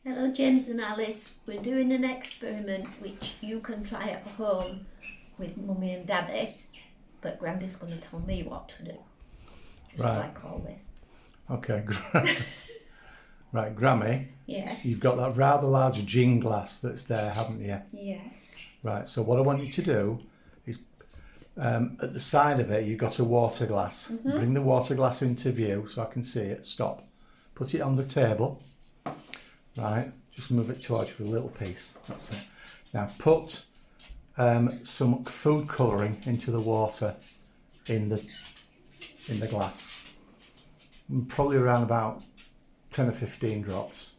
Hello James and Alice, we're doing an experiment which you can try at home with Mummy and Daddy, but Grandy's going to tell me what to do, just Right. like always. Okay, right, Grammy, Yes. you've got that rather large gin glass that's there, haven't you? Yes. Right, so what I want you to do is, at the side of it, you've got a water glass. Bring the water glass into view so I can see it. Stop. Put it on the table. Right, just move it towards you a little piece. That's it. Now put some food colouring into the water in the glass. Probably around about 10 or 15 drops.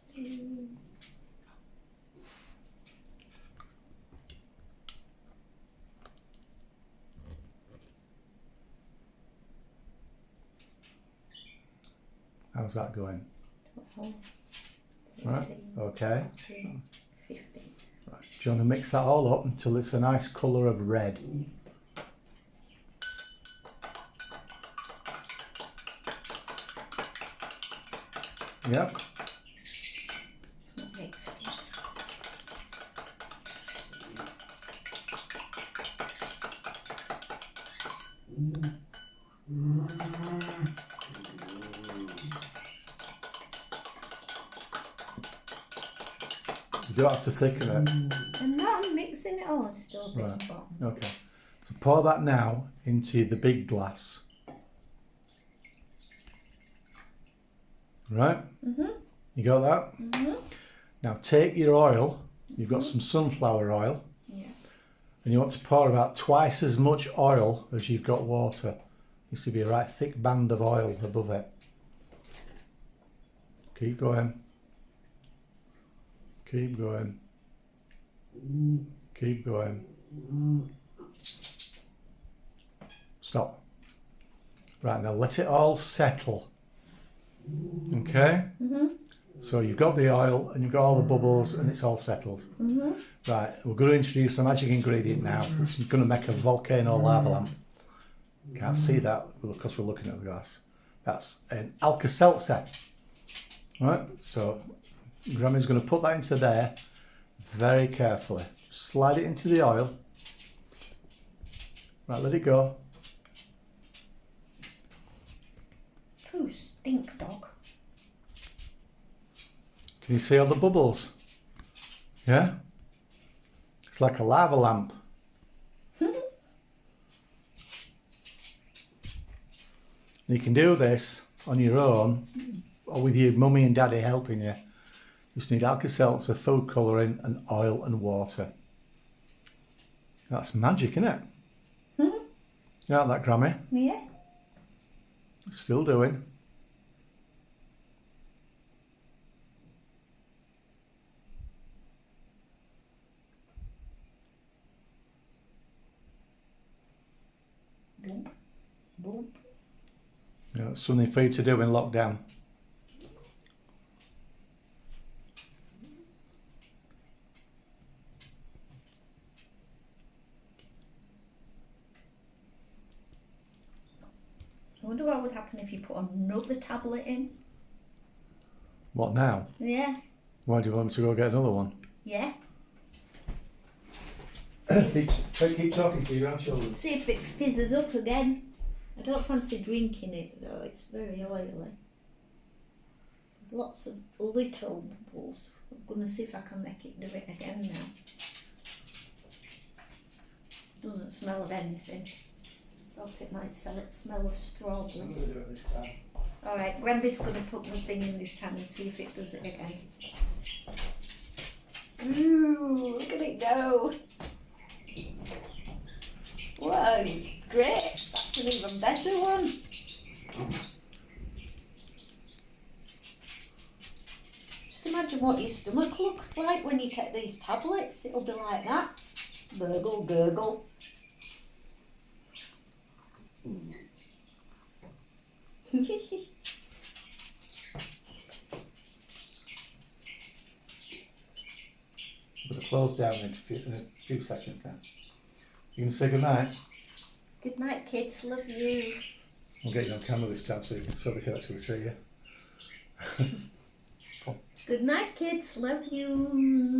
How's that going? Right, okay. 15. Right. Do you want to mix that all up until it's a nice colour of red? Yep. You don't have to thicken it. And now I'm mixing it all, it's still a bit Right. warm. Okay. So pour that now into the big glass. Right? You got that? Now take your oil. You've got some sunflower oil. Yes. And you want to pour about twice as much oil as you've got water. Needs to be a right thick band of oil above it. Keep going. Keep going. Keep going. Stop. Right, now let it all settle. Okay? So you've got the oil and you've got all the bubbles and it's all settled. Right, we're going to introduce a magic ingredient now. It's going to make a volcano lava lamp. Can't see that because we're looking at the glass. That's an Alka-Seltzer. Right, so Grammy's going to put that into there very carefully. Slide it into the oil. Right, let it go. Pooh, stink dog. Can you see all the bubbles? Yeah? It's like a lava lamp. You can do this on your own or with your mummy and daddy helping you. You just need Alka-Seltzer, food colouring and oil and water. That's magic, isn't it? You like that, Grammy? Yeah. Still doing. Blump. Blump. Yeah, that's something for you to do in lockdown. I wonder what would happen if you put another tablet in. What now? Yeah. Why do you want me to go get another one? Yeah. Keep talking to your grandchildren. See if it fizzes up again. I don't fancy drinking it though, it's very oily. There's lots of little bubbles. I'm going to see if I can make it do it again now. Doesn't smell of anything. Thought it might smell of strawberries. do it this time. Alright, Grandy's going to put the thing in this time and see if it does it again. Ooh, look at it go. Whoa, it's great. That's an even better one. Just imagine what your stomach looks like when you take these tablets. It'll be like that. Gurgle, gurgle. Put it close down in a few seconds now. You can say goodnight. Good night, kids. Love you. I'll get you on camera this time so we can actually see you. Come on. Good night, kids. Love you.